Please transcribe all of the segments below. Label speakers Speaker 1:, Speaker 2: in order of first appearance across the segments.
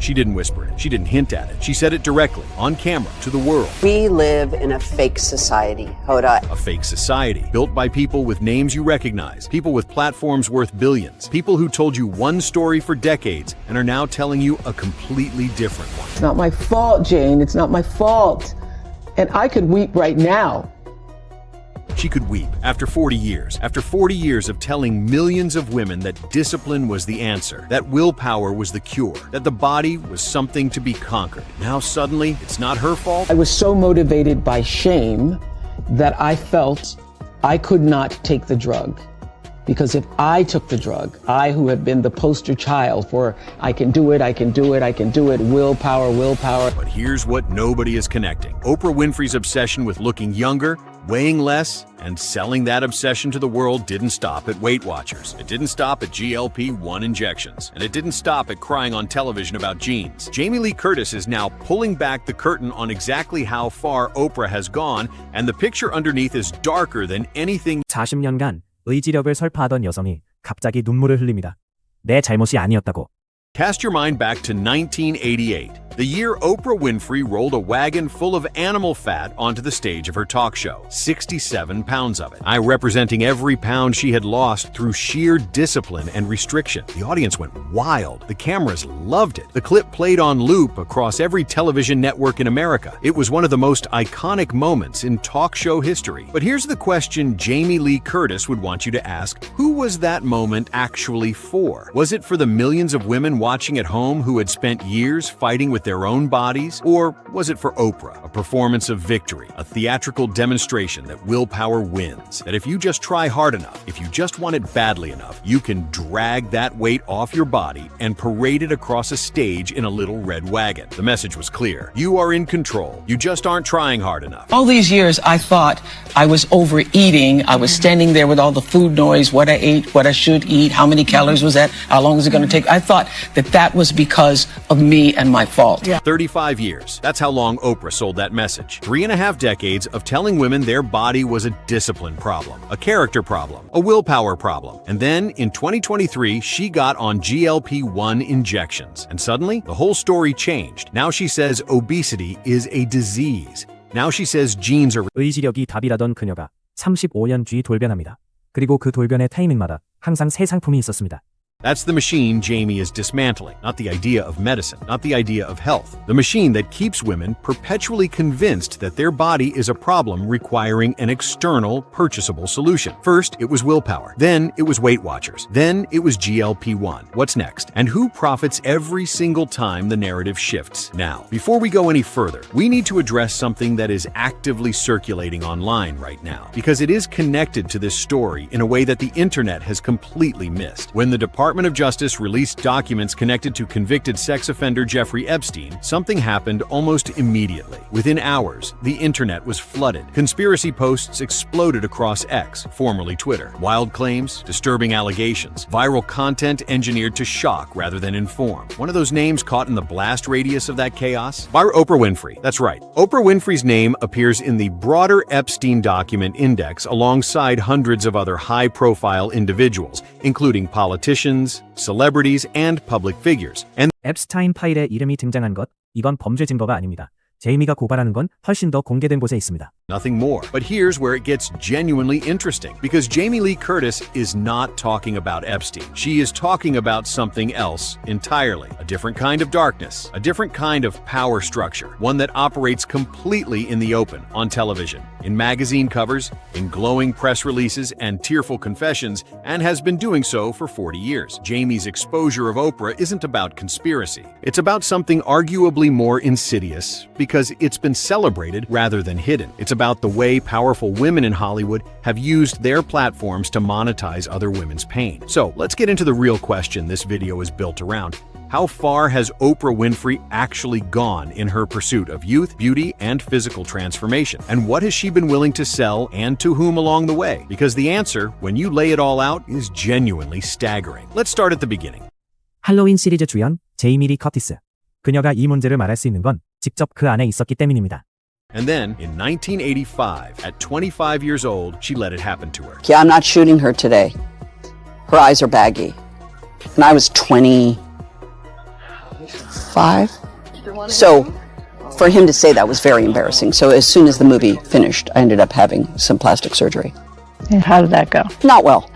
Speaker 1: She didn't whisper it. She didn't hint at it. She said it directly, on camera, to the world.
Speaker 2: We live in a fake society, Hoda.
Speaker 1: A fake society, built by people with names you recognize, people with platforms worth billions, people who told you one story for decades and are now telling you a completely different one.
Speaker 3: It's not my fault, Jane. It's not my fault. And I could weep right now.
Speaker 1: She could weep after 40 years of telling millions of women that discipline was the answer, that willpower was the cure, that the body was something to be conquered. Now suddenly, it's not her fault.
Speaker 3: I was so motivated by shame that I felt I could not take the drug. Because if I took the drug, I who have been the poster child for I can do it, I can do it, I can do it, willpower.
Speaker 1: But here's what nobody is connecting. Oprah Winfrey's obsession with looking younger, weighing less, and selling that obsession to the world didn't stop at Weight Watchers. It didn't stop at GLP-1 injections. And it didn't stop at crying on television about jeans. Jamie Lee Curtis is now pulling back the curtain on exactly how far Oprah has gone, and the picture underneath is darker than anything.
Speaker 4: 40년간 의지력을 설파하던 여성이 갑자기 눈물을 흘립니다. 내 잘못이 아니었다고.
Speaker 1: Cast your mind back to 1988, the year Oprah Winfrey rolled a wagon full of animal fat onto the stage of her talk show, 67 pounds of it. Representing every pound she had lost through sheer discipline and restriction. The audience went wild. The cameras loved it. The clip played on loop across every television network in America. It was one of the most iconic moments in talk show history. But here's the question Jamie Lee Curtis would want you to ask. Who was that moment actually for? Was it for the millions of women watching at home who had spent years fighting with their own bodies? Or was it for Oprah, a performance of victory, a theatrical demonstration that willpower wins, that if you just try hard enough, if you just want it badly enough, you can drag that weight off your body and parade it across a stage in a little red wagon? The message was clear. You are in control. You just aren't trying hard enough.
Speaker 3: All these years, I thought I was overeating. I was standing there with all the food noise, what I ate, what I should eat, how many calories was that, how long is it going to take. I thought that was because of me and my fault.
Speaker 1: 35 years. That's how long Oprah sold that message. 3.5 decades of telling women their body was a discipline problem, a character problem, a willpower problem. And then, in 2023, she got on GLP-1 injections. And suddenly, the whole story changed. Now she says obesity is a disease. Now she says genes are...
Speaker 4: 의지력이 답이라던 그녀가 35년 뒤 돌변합니다. 그리고 그 돌변의 타이밍마다 항상 새 상품이 있었습니다.
Speaker 1: That's the machine Jamie is dismantling, not the idea of medicine, not the idea of health. The machine that keeps women perpetually convinced that their body is a problem requiring an external, purchasable solution. First, it was willpower. Then, it was Weight Watchers. Then, it was GLP-1. What's next? And who profits every single time the narrative shifts? Now, before we go any further, we need to address something that is actively circulating online right now, because it is connected to this story in a way that the internet has completely missed. When the Department of Justice released documents connected to convicted sex offender Jeffrey Epstein, something happened almost immediately. Within hours, the internet was flooded. Conspiracy posts exploded across X, formerly Twitter. Wild claims, disturbing allegations, viral content engineered to shock rather than inform. One of those names caught in the blast radius of that chaos? Oprah Winfrey. That's right. Oprah Winfrey's name appears in the broader Epstein document index alongside hundreds of other high-profile individuals, including politicians, celebrities, and public figures. And
Speaker 4: 앱스타인 파일에 이름이 등장한 것, 이건 범죄 증거가 아닙니다. 제이미가 고발하는 건 훨씬 더 공개된 곳에 있습니다.
Speaker 1: nothing more. But here's where it gets genuinely interesting, because Jamie Lee Curtis is not talking about Epstein. She is talking about something else entirely. A different kind of darkness, a different kind of power structure, one that operates completely in the open on television, in magazine covers, in glowing press releases and tearful confessions, and has been doing so for 40 years. Jamie's exposure of Oprah isn't about conspiracy. It's about something arguably more insidious, because it's been celebrated rather than hidden. It's about the way powerful women in Hollywood have used their platforms to monetize other women's pain. So let's get into the real question this video is built around. How far has Oprah Winfrey actually gone in her pursuit of youth, beauty, and physical transformation? And what has she been willing to sell, and to whom along the way? Because the answer, when you lay it all out, is genuinely staggering. Let's start at the beginning.
Speaker 4: 할로윈 시리즈 주연 제이미 리 커티스. 그녀가 이 문제를 말할 수 있는 건 직접 그 안에 있었기 때문입니다.
Speaker 1: And then, in 1985, at 25 years old, she let it happen to her.
Speaker 2: Yeah, I'm not shooting her today. Her eyes are baggy. And I was 20. 5. So for him to say that was very embarrassing. So as soon as the movie finished, I ended up having some plastic surgery.
Speaker 5: And how did that go?
Speaker 2: Not well.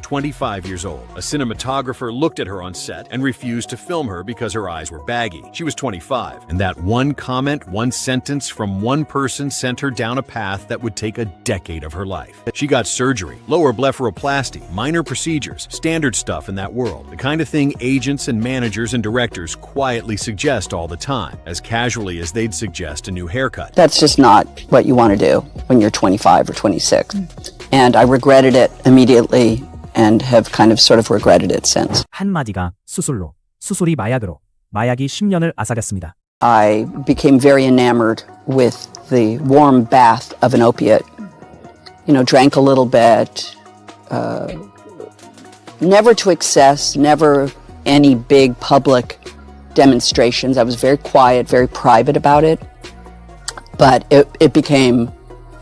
Speaker 1: 25 years old. A cinematographer looked at her on set and refused to film her because her eyes were baggy. She was 25, and that one comment, one sentence from one person sent her down a path that would take a decade of her life. She got surgery, lower blepharoplasty, minor procedures, standard stuff in that world, the kind of thing agents and managers and directors quietly suggest all the time, as casually as they'd suggest a new haircut.
Speaker 2: That's just not what you want to do when you're 25 or 26. And I regretted it immediately and have kind of sort of regretted it since.
Speaker 4: 한마디가 수술로, 수술이 마약으로, 마약이 10년을 앗아갔습니다.
Speaker 2: I became very enamored with the warm bath of an opiate. You know, drank a little bit, never to excess, never any big public demonstrations. I was very quiet, very private about it, but it became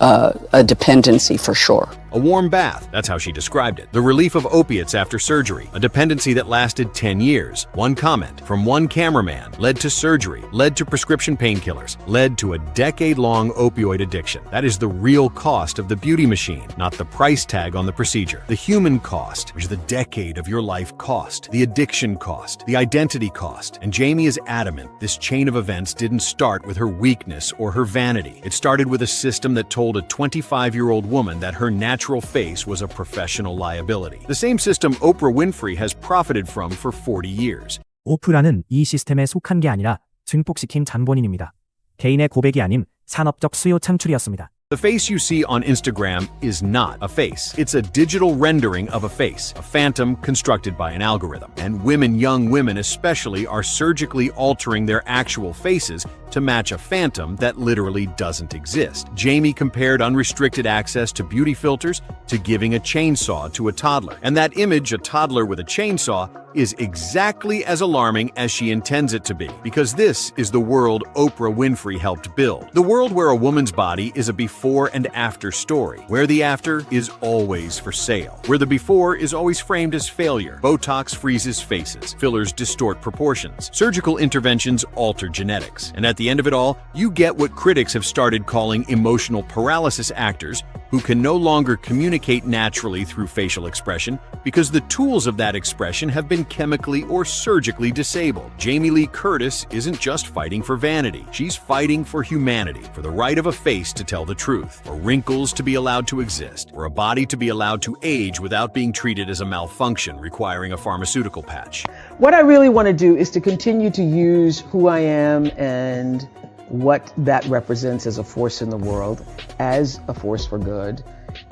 Speaker 2: a dependency for sure.
Speaker 1: A warm bath, that's how she described it. The relief of opiates after surgery, a dependency that lasted 10 years. One comment from one cameraman led to surgery, led to prescription painkillers, led to a decade-long opioid addiction. That is the real cost of the beauty machine, not the price tag on the procedure. The human cost, which is the decade of your life cost, the addiction cost, the identity cost. And Jamie is adamant this chain of events didn't start with her weakness or her vanity. It started with a system that told a 25-year-old woman that her natural face was a professional liability. The same system Oprah Winfrey has profited from for 40 years.
Speaker 4: 오프라는 이 시스템에 속한 게 아니라 증폭시킨 잠본인입니다. 개인의 고백이 아닌 산업적 수요 창출이었습니다.
Speaker 1: The face you see on Instagram is not a face. It's a digital rendering of a face, a phantom constructed by an algorithm. And women, young women especially, are surgically altering their actual faces to match a phantom that literally doesn't exist. Jamie compared unrestricted access to beauty filters to giving a chainsaw to a toddler. And that image, a toddler with a chainsaw, is exactly as alarming as she intends it to be, because this is the world Oprah Winfrey helped build. The world where a woman's body is a before and after story, where the after is always for sale, where the before is always framed as failure. Botox freezes faces, fillers distort proportions, surgical interventions alter genetics, and at the end of it all, you get what critics have started calling emotional paralysis actors who can no longer communicate naturally through facial expression because the tools of that expression have been chemically or surgically disabled. Jamie Lee Curtis isn't just fighting for vanity. She's fighting for humanity, for the right of a face to tell the truth, for wrinkles to be allowed to exist, for a body to be allowed to age without being treated as a malfunction requiring a pharmaceutical patch.
Speaker 3: What I really want to do is to continue to use who I am and what that represents as a force in the world, as a force for good,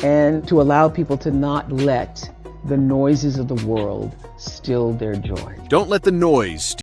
Speaker 3: and to allow people to not let the noises of the world still their joy.
Speaker 1: Don't let the noise